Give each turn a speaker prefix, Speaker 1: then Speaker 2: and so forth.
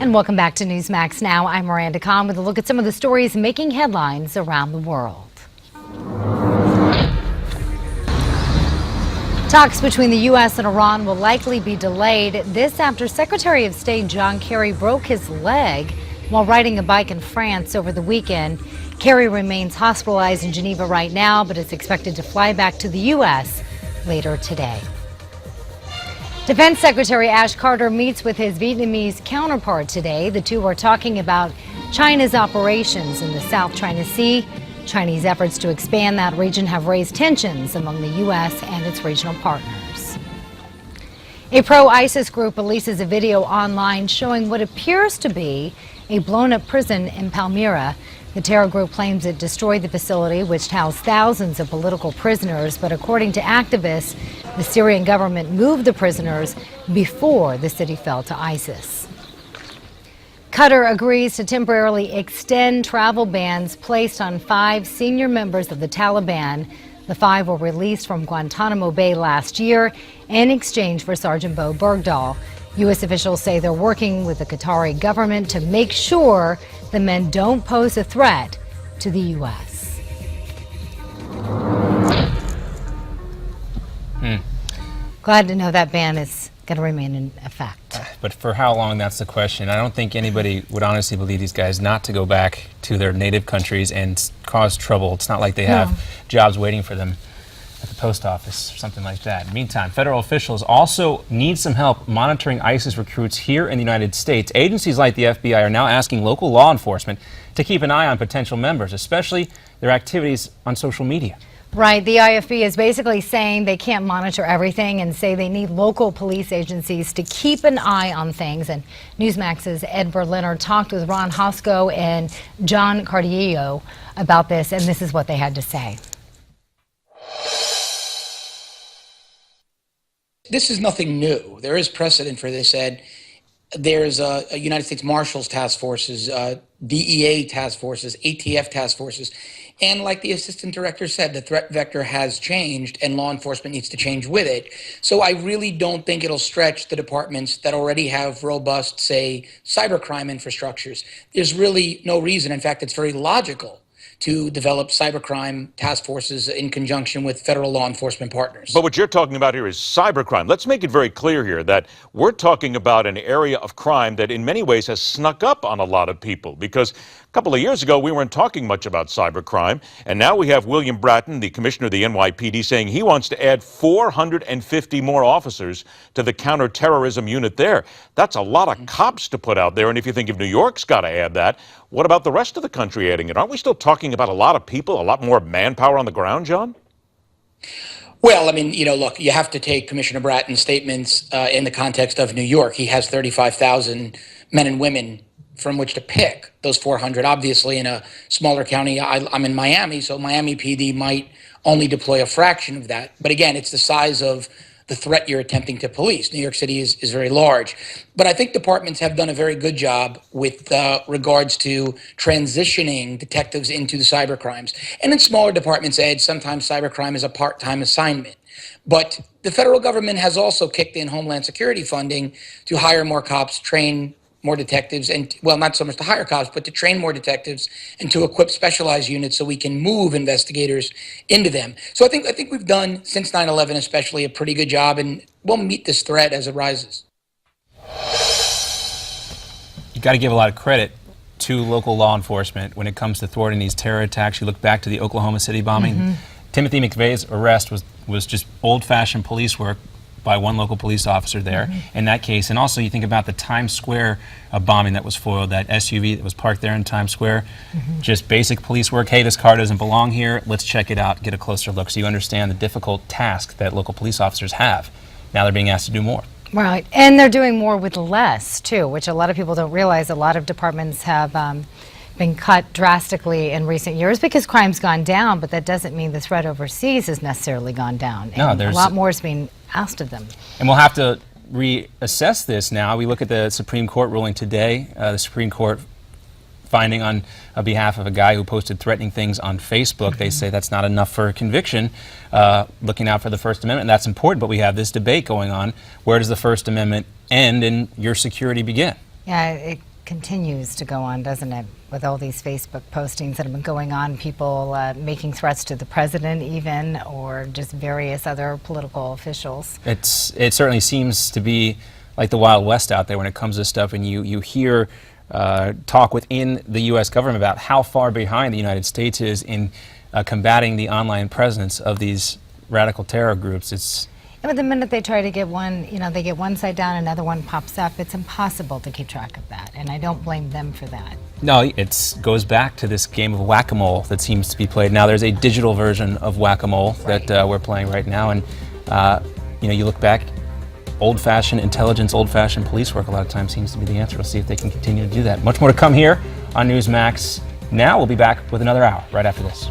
Speaker 1: And welcome back to Newsmax Now. I'm Miranda Kahn with a look at some of the stories making headlines around the world. Talks between the U.S. and Iran will likely be delayed. This after Secretary of State John Kerry broke his leg while riding a bike in France over the weekend. Kerry remains hospitalized in Geneva right now, but is expected to fly back to the U.S. later today. Defense Secretary Ash Carter meets with his Vietnamese counterpart today. The two are talking about China's operations in the South China Sea. Chinese efforts to expand that region have raised tensions among the U.S. and its regional partners. A pro-ISIS group releases a video online showing what appears to be a blown-up prison in Palmyra. The terror group claims it destroyed the facility, which housed thousands of political prisoners. But according to activists, the Syrian government moved the prisoners before the city fell to ISIS. Qatar agrees to temporarily extend travel bans placed on 5 senior members of the Taliban. The 5 were released from Guantanamo Bay last year in exchange for Sergeant Bo Bergdahl. U.S. officials say they're working with the Qatari government to make sure the men don't pose a threat to the U.S. Glad to know that ban is going to remain in effect.
Speaker 2: But for how long, that's the question. I don't think anybody would honestly believe these guys not to go back to their native countries and cause trouble. It's not like they have jobs waiting for them at the post office or something like that. Meantime, federal officials also need some help monitoring ISIS recruits here in the United States. Agencies like the FBI are now asking local law enforcement to keep an eye on potential members, especially their activities on social media.
Speaker 1: Right. The IFB is basically saying they can't monitor everything and say they need local police agencies to keep an eye on things. And Newsmax's Ed Berliner talked with Ron Hosco and John Cardillo about this, and this is what they had to say.
Speaker 3: This is nothing new. There is precedent for this, Ed. There's a United States Marshals Task Forces, DEA Task Forces, ATF Task Forces. And like the assistant director said, the threat vector has changed and law enforcement needs to change with it. So I really don't think it'll stretch the departments that already have robust, say, cybercrime infrastructures. There's really no reason. In fact, it's very logical to develop cybercrime task forces in conjunction with federal law enforcement partners.
Speaker 4: But what you're talking about here is cybercrime. Let's make it very clear here that we're talking about an area of crime that in many ways has snuck up on a lot of people, because a couple of years ago we weren't talking much about cybercrime, and now we have William Bratton, the commissioner of the NYPD, saying he wants to add 450 more officers to the counterterrorism unit there. That's a lot of cops to put out there, and if you think if New York's got to add that, what about the rest of the country adding it? Aren't we still talking about a lot of people, a lot more manpower on the ground, John?
Speaker 3: Well, I mean, look, you have to take Commissioner Bratton's statements in the context of New York. He has 35,000 men and women from which to pick those 400. Obviously, in a smaller county, I'm in Miami, so Miami PD might only deploy a fraction of that. But again, it's the size of the threat you're attempting to police. New York City is very large. But I think departments have done a very good job with regards to transitioning detectives into the cybercrimes. And in smaller departments, Ed, sometimes cybercrime is a part-time assignment. But the federal government has also kicked in Homeland Security funding to hire more cops, train more detectives, and, well, not so much to hire cops, but to train more detectives and to equip specialized units so we can move investigators into them. So I think we've done, since 9/11 especially, a pretty good job, and we'll meet this threat as it rises.
Speaker 2: You got to give a lot of credit to local law enforcement when it comes to thwarting these terror attacks. You look back to the Oklahoma City bombing. Timothy McVeigh's arrest was just old-fashioned police work by one local police officer there in that case. And also you think about the Times Square bombing that was foiled, that SUV that was parked there in Times Square. Just basic police work. Hey, this car doesn't belong here. Let's check it out, get a closer look. So you understand the difficult task that local police officers have. Now they're being asked to do more.
Speaker 1: Right. And they're doing more with less, too, which a lot of people don't realize. A lot of departments have been cut drastically in recent years because crime's gone down, but that doesn't mean the threat overseas has necessarily gone down.
Speaker 2: No,
Speaker 1: and a lot more is being asked of them.
Speaker 2: And we'll have to reassess this now. We look at the Supreme Court ruling today, the Supreme Court finding on behalf of a guy who posted threatening things on Facebook. They say that's not enough for a conviction. Looking out for the First Amendment, that's important, but we have this debate going on. Where does the First Amendment end and your security begin?
Speaker 1: Yeah, it continues to go on, doesn't it? With all these Facebook postings that have been going on, people making threats to the president even, or just various other political officials.
Speaker 2: It certainly seems to be like the Wild West out there when it comes to stuff, and you hear talk within the U.S. government about how far behind the United States is in combating the online presence of these radical terror groups.
Speaker 1: And the minute they try to get one, they get one side down, another one pops up. It's impossible to keep track of that, and I don't blame them for that.
Speaker 2: No, it goes back to this game of whack-a-mole that seems to be played. Now there's a digital version of whack-a-mole that we're playing right now, and you look back, old-fashioned intelligence, old-fashioned police work a lot of times seems to be the answer. We'll see if they can continue to do that. Much more to come here on Newsmax Now. We'll be back with another hour right after this.